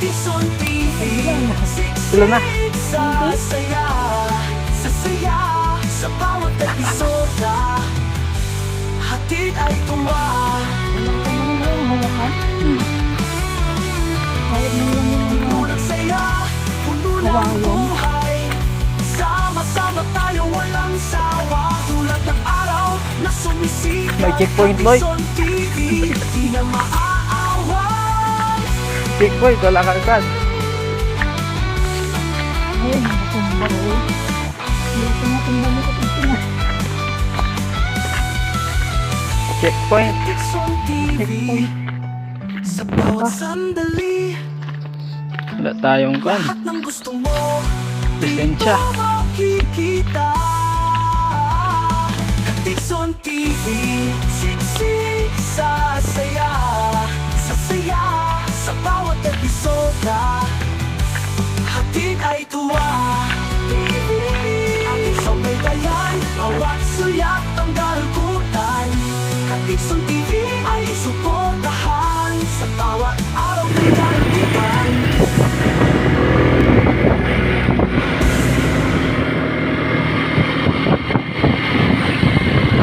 Tison TV, Sila na. sasaya, sasaya sa bawat episoda. Hatid ay tuwa. Puno ng saya, puno ng buhay. Sama-sama tayo walang sawa. Tulad ng araw na sumisikat. May checkpoint, boy. Tison TV, di na maaawan. Big boy, wala ka agad. Ayun, nakumbang. Dito mo kung balik at ito na. Checkpoint. Tikson TV. Sa bawat sandali, Wala tayong kan. lahat ng gusto mo Lisensya. dito makikita. Tikson TV, siksik sa saya, sa saya, sa bawat episoda. Hatid ay tuwa. Ang isang may bayan, bawat suyak ang galgutan. Tikson TV.